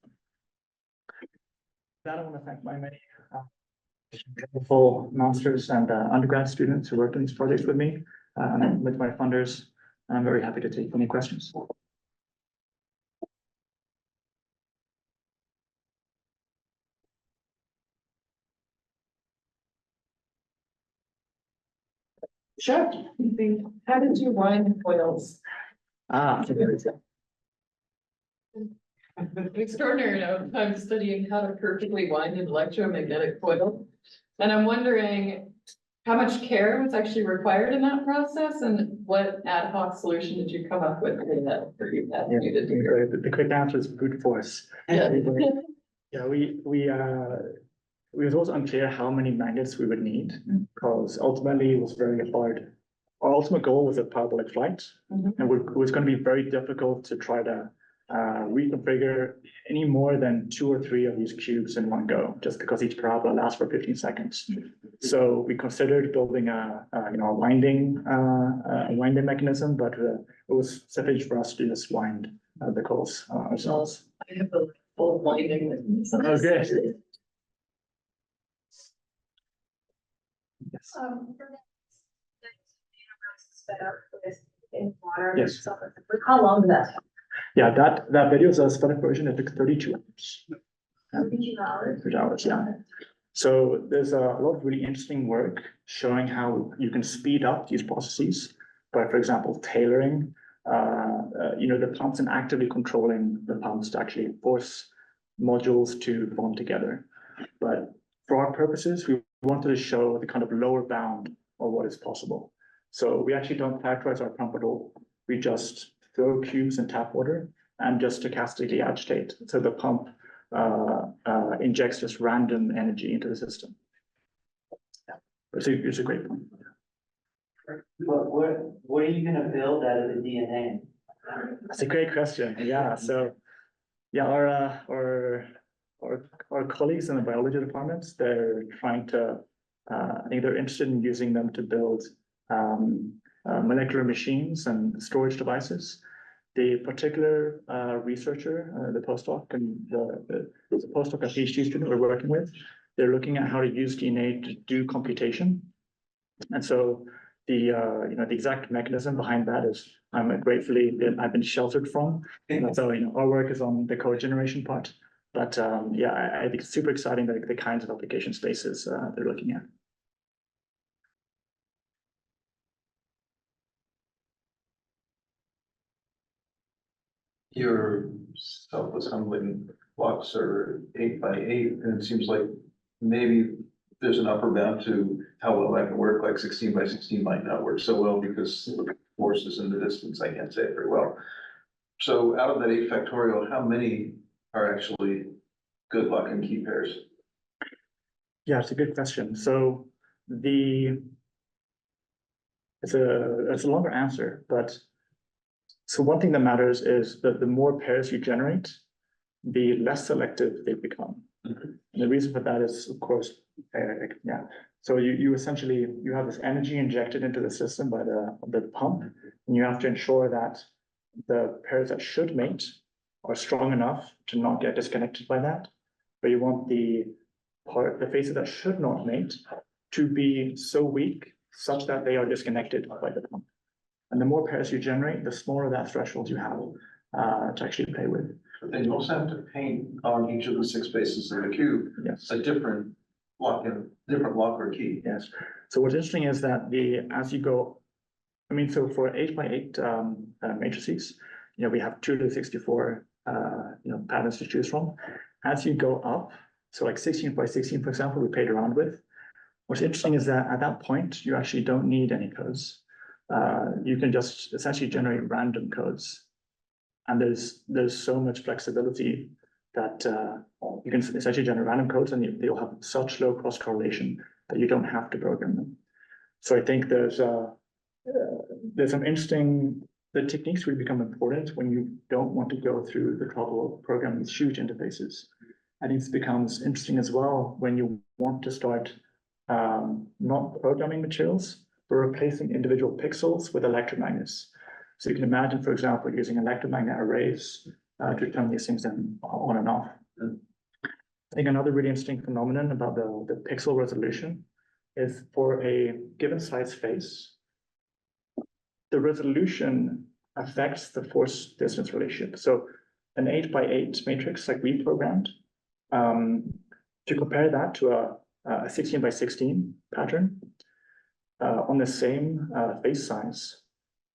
With that, I want to thank my many wonderful masters and undergrad students who worked on these projects with me, and with my funders. And I'm very happy to take any questions. Sure. How did you wind coils? Extraordinary amount of time studying how to perfectly wind an electromagnetic coil. And I'm wondering how much care was actually required in that process and what ad hoc solution did you come up with for that? The quick answer is brute force. Yeah. Yeah, it was also unclear how many magnets we would need, because ultimately it was very hard. Our ultimate goal was a parabolic flight, and it was going to be very difficult to try to reconfigure any more than 2 or 3 of these cubes in one go, just because each parabola lasts for 15 seconds. So we considered building a winding mechanism, but it was sufficient for us to just wind the coils ourselves. I have a full winding mechanism. Okay. Yes. In water. Yes. How long did that take? Yeah, that video is a sped up version. It took 32 hours. 32 hours? 32 hours, yeah. So there's a lot of really interesting work showing how you can speed up these processes by, for example, tailoring, the pumps and actively controlling the pumps to actually force modules to bond together. But for our purposes, we wanted to show the kind of lower bound of what is possible. So we actually don't characterize our pump at all. We just throw cubes in tap water and just stochastically agitate. So the pump injects just random energy into the system. Yeah, it's a great point. What are you going to build out of the DNA? That's a great question. Yeah, so yeah, our colleagues in the biology departments, they're trying to I think they're interested in using them to build molecular machines and storage devices. The particular researcher, the postdoc and the postdoc and PhD student we're working with, they're looking at how to use DNA to do computation. And so the the exact mechanism behind that is I've been sheltered from. And so our work is on the code generation part. But yeah, I think it's super exciting the kinds of application spaces they're looking at. Your self-assembling blocks are 8 by 8, and it seems like maybe there's an upper bound to how well that can work, like 16 by 16 might not work so well because of the forces in the distance, I can't say it very well. So out of that 8 factorial, how many are actually good lock and key pairs? Yeah, it's a good question. So it's a longer answer, but so one thing that matters is that the more pairs you generate, the less selective they become. And the reason for that is, of course, yeah. So you essentially, you have this energy injected into the system by the pump, and you have to ensure that the pairs that should mate are strong enough to not get disconnected by that. But you want the faces that should not mate to be so weak such that they are disconnected by the pump. And the more pairs you generate, the smaller that threshold you have to actually play with. But then you also have to paint on each of the 6 bases of the cube Yes. a different lock or key. Yes. So what's interesting is that as you go, I mean, so for 8 by 8 matrices, we have 2 to the 64 patterns to choose from. As you go up, so like 16 by 16, for example, we played around with. What's interesting is that at that point, you actually don't need any codes. You can just essentially generate random codes. And there's so much flexibility that you can essentially generate random codes and they'll have such low cross correlation that you don't have to program them. So I think there's some interesting, the techniques will become important when you don't want to go through the trouble of programming these huge interfaces. I think this becomes interesting as well when you want to start not programming materials, but replacing individual pixels with electromagnets. So you can imagine, for example, using electromagnet arrays to turn these things on and off. I think another really interesting phenomenon about the pixel resolution is for a given size face, the resolution affects the force distance relationship. So an 8 by 8 matrix like we programmed, to compare that to a 16 by 16 pattern on the same face size,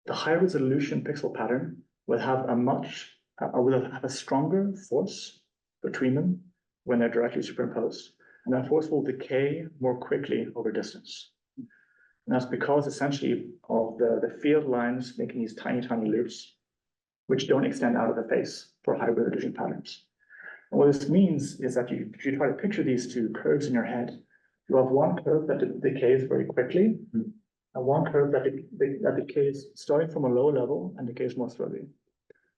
the high resolution pixel pattern will have a stronger force between them when they're directly superimposed. And that force will decay more quickly over distance. And that's because essentially of the field lines making these tiny, tiny loops, which don't extend out of the face for high resolution patterns. And what this means is that if you try to picture these two curves in your head, you have one curve that decays very quickly, and one curve that decays starting from a low level and decays more slowly.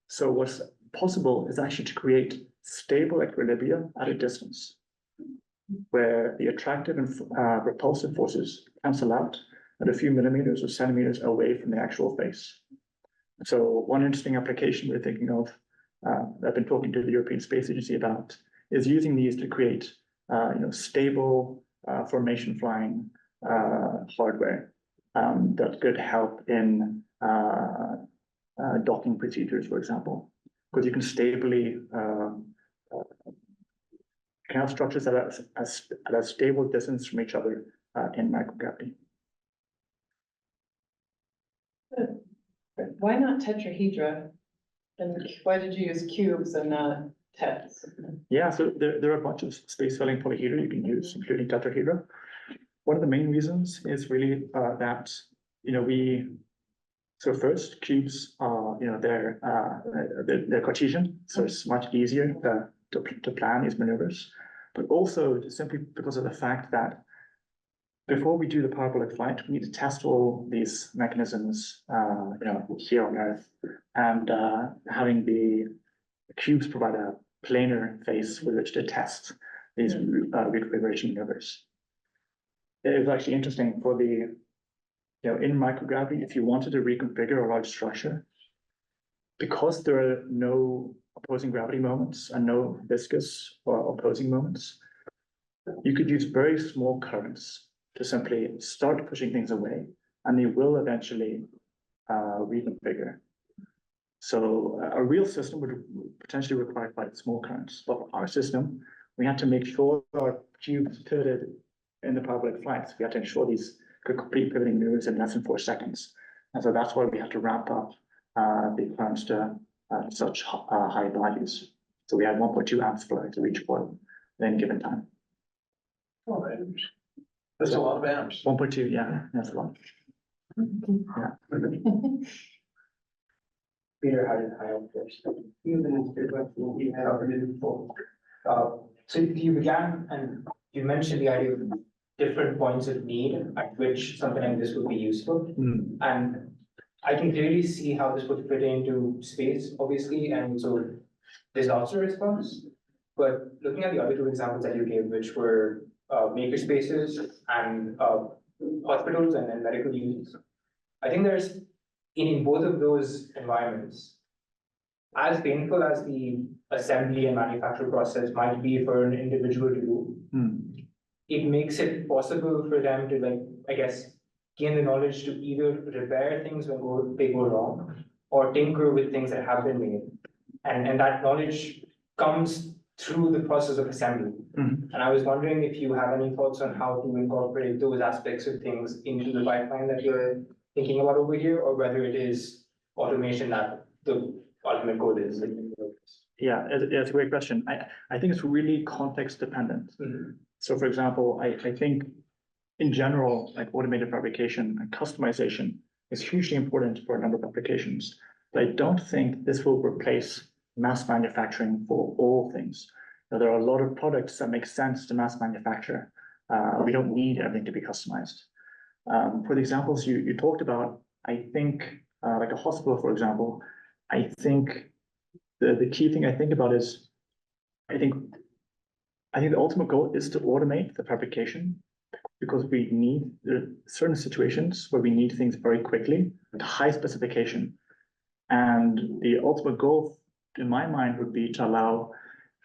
So what's possible is actually to create stable equilibria at a distance, where the attractive and repulsive forces cancel out at a few millimeters or centimeters away from the actual face. So one interesting application we're thinking of, I've been talking to the European Space Agency about, is using these to create stable formation flying hardware that could help in docking procedures, for example, because you can stably have structures that are at a stable distance from each other in microgravity. Why not tetrahedra? And why did you use cubes and not tets? Yeah, so there are a bunch of space-filling polyhedra you can use, including tetrahedra. One of the main reasons is really that so first cubes are they're Cartesian, so it's much easier to plan these maneuvers. But also simply because of the fact that before we do the parabolic flight, we need to test all these mechanisms, here on Earth, and having the cubes provide a planar face with which to test these reconfiguration maneuvers. It was actually interesting for the, in microgravity, if you wanted to reconfigure a large structure, because there are no opposing gravity moments and no viscous or opposing moments, you could use very small currents to simply start pushing things away, and they will eventually reconfigure. So a real system would potentially require quite small currents, but for our system, we had to make sure our cubes pivoted in the parabolic flights. We had to ensure these could complete pivoting maneuvers in less than 4 seconds. And so that's why we had to ramp up the currents to such high values. So we had 1.2 amps for to reach coil at any given time. Oh, that's a lot of amps. 1.2, yeah, that's a lot. Yeah. Peter, hi, first. You can answer the question you had already before. So you began and you mentioned the idea of different points of need at which something like this would be useful. Mm. And I can clearly see how this would fit into space, obviously, and so disaster response. But looking at the other 2 examples that you gave, which were maker spaces and hospitals and then medical use, I think there's in both of those environments, as painful as the assembly and manufacture process might be for an individual to do, it makes it possible for them to, like, I guess, gain the knowledge to either repair things when they go wrong or tinker with things that have been made. And that knowledge comes through the process of assembly. Mhm. And I was wondering if you have any thoughts on how to incorporate those aspects of things into the pipeline that you're thinking about over here, or whether it is automation that the ultimate goal is. Yeah, it's a great question. I think it's really context dependent. Mhm. So for example, I think in general, like automated fabrication and customization is hugely important for a number of applications. But I don't think this will replace mass manufacturing for all things. There are a lot of products that make sense to mass manufacture. We don't need everything to be customized. For the examples you talked about, I think like a hospital, for example, I think the key thing I think about is I think the ultimate goal is to automate the fabrication, because there are certain situations where we need things very quickly at high specification. And the ultimate goal in my mind would be to allow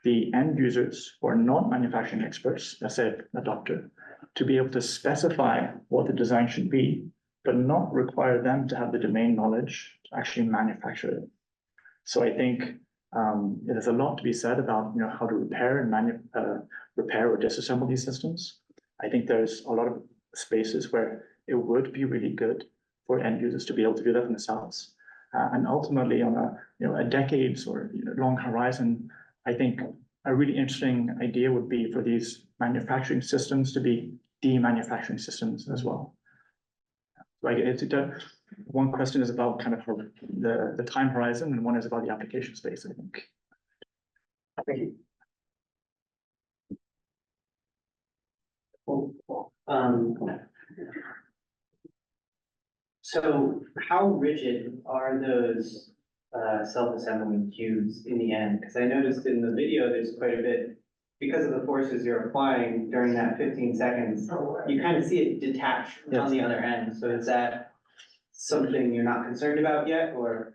the end users who are not manufacturing experts, let's say a doctor, to be able to specify what the design should be, but not require them to have the domain knowledge to actually manufacture it. So I think there's a lot to be said about how to repair and repair or disassemble these systems. I think there's a lot of spaces where it would be really good for end users to be able to do that themselves. And ultimately, on a decades or long horizon, I think a really interesting idea would be for these manufacturing systems to be demanufacturing systems as well. Like one question is about kind of the time horizon, and one is about the application space, I think. Thank you. So how rigid are those self-assembling cubes in the end? Because I noticed in the video, there's quite a bit, because of the forces you're applying during that 15 seconds, you kind of see it detach on the other end. So is that something you're not concerned about yet, or?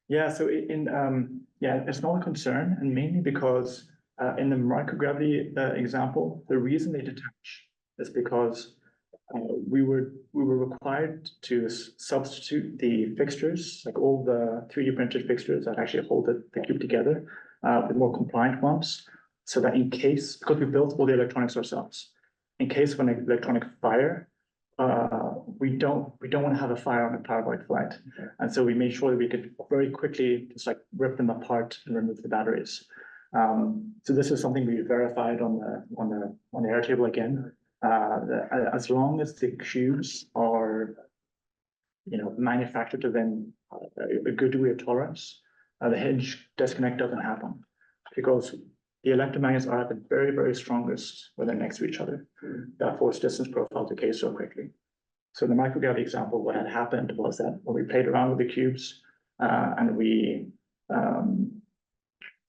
Yeah, so it's not a concern, and mainly because in the microgravity example, the reason they detach is because we were required to substitute the fixtures, like all the 3D printed fixtures that actually hold the cube together, with more compliant ones, so that in case, because we built all the electronics ourselves, in case of an electronic fire, we don't want to have a fire on a parabolic flight, and so we made sure that we could very quickly just like rip them apart and remove the batteries. So this is something we verified on the Airtable again. As long as the cubes are, manufactured within a good degree of tolerance, the hinge disconnect doesn't happen, because the electromagnets are at the very, very strongest when they're next to each other. That force distance profile decays so quickly. So in the microgravity example, what had happened was that when we played around with the cubes, and we,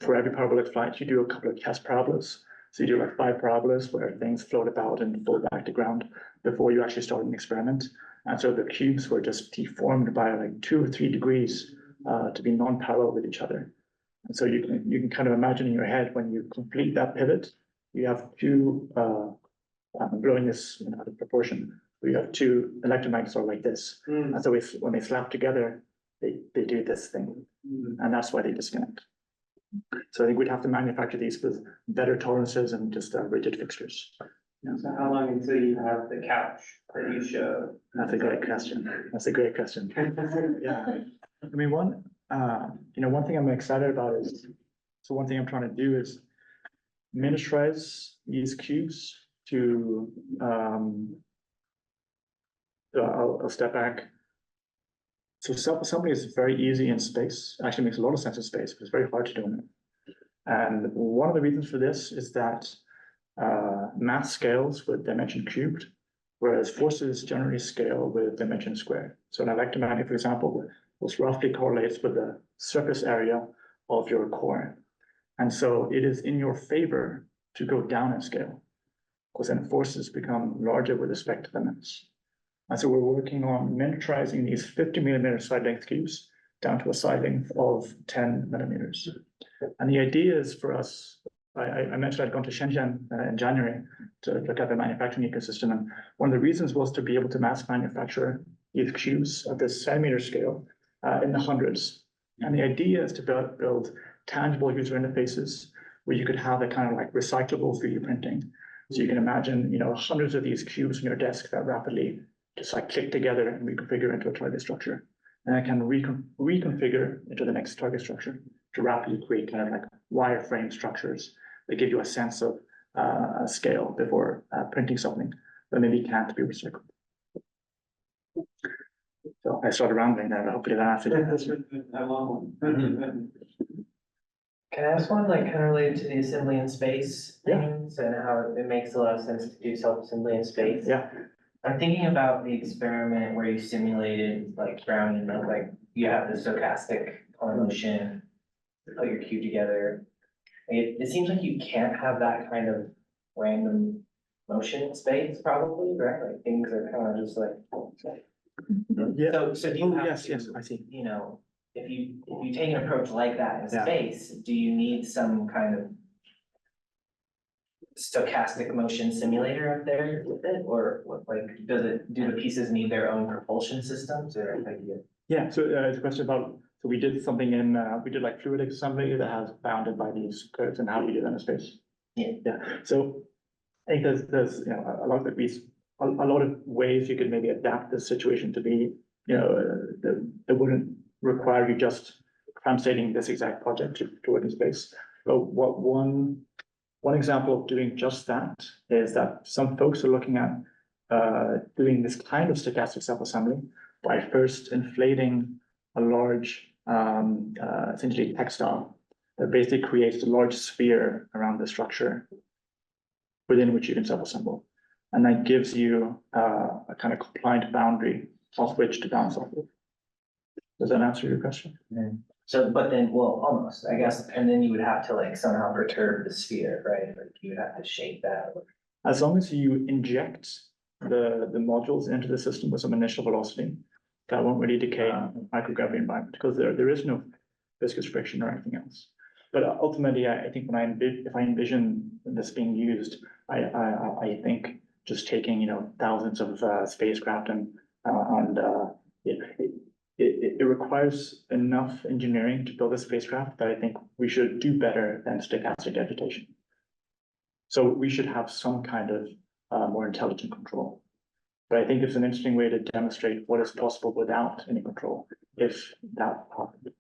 for every parabolic flight, you do a couple of test parabolas. So you do like 5 parabolas where things float about and fall back to ground before you actually start an experiment. And so the cubes were just deformed by like 2 or 3 degrees to be non-parallel with each other. And so you can kind of imagine in your head when you complete that pivot, you have 2 blowing this out of proportion. You have 2 electromagnets are like this. And so if when they slap together, they do this thing, and that's why they disconnect. So I think we'd have to manufacture these with better tolerances and just rigid fixtures. So how long until you have the couch that you showed? That's a great question. That's a great question. Yeah, I mean, one thing I'm excited about is, so one thing I'm trying to do is miniaturize these cubes to, I'll step back. So self-assembly is very easy in space, actually makes a lot of sense in space, but it's very hard to do in it. And one of the reasons for this is that mass scales with dimension cubed, whereas forces generally scale with dimension squared. So an electromagnet, for example, was roughly correlates with the surface area of your core. And so it is in your favor to go down in scale, because then forces become larger with respect to the mass. And so we're working on miniaturizing these 50 millimeter side length cubes down to a side length of 10 millimeters. And the idea is for us, I mentioned I'd gone to Shenzhen in January to look at the manufacturing ecosystem. And one of the reasons was to be able to mass manufacture these cubes at this centimeter scale in the hundreds. And the idea is to build tangible user interfaces where you could have a kind of like recyclable 3D printing. So you can imagine, hundreds of these cubes on your desk that rapidly just like click together and reconfigure into a target structure. And I can reconfigure into the next target structure to rapidly create kind of like wireframe structures that give you a sense of scale before printing something that maybe can't be recycled. So I started rambling there, but hopefully that answered your question. I want one. Can I ask one like kind of related to the assembly in space Yeah. things and how it makes a lot of sense to do self-assembly in space? Yeah. I'm thinking about the experiment where you simulated like grounding, like you have the stochastic motion, put your cube together. It seems like you can't have that kind of random motion in space, probably, right? Like things are kind of just like. Yeah. So do you have Yes, to, yes, I see. if you take an approach like that in Yeah. space, do you need some kind of stochastic motion simulator up there with it, or what, like, do the pieces need their own propulsion systems, or like? Yeah, so it's a question about, so we did something we did like fluidic assembly that has bounded by these curves, and how do you do that in space? Yeah. Yeah, so I think there's a lot of ways you could maybe adapt this situation to be, that wouldn't require you just translating this exact project to work in space. But what one example of doing just that is that some folks are looking at doing this kind of stochastic self-assembly by first inflating a large, essentially textile that basically creates a large sphere around the structure within which you can self-assemble. And that gives you a kind of compliant boundary off which to bounce off of. Does that answer your question? So, but then, well, almost, I guess, and then you would have to like somehow perturb the sphere, right? Like you would have to shape that. As long as you inject the modules into the system with some initial velocity, that won't really decay in microgravity environment, because there is no viscous friction or anything else. But ultimately, I think if I envision this being used, I think just taking thousands of spacecraft and it requires enough engineering to build a spacecraft that I think we should do better than stochastic agitation. So we should have some kind of more intelligent control. But I think it's an interesting way to demonstrate what is possible without any control, if that happened.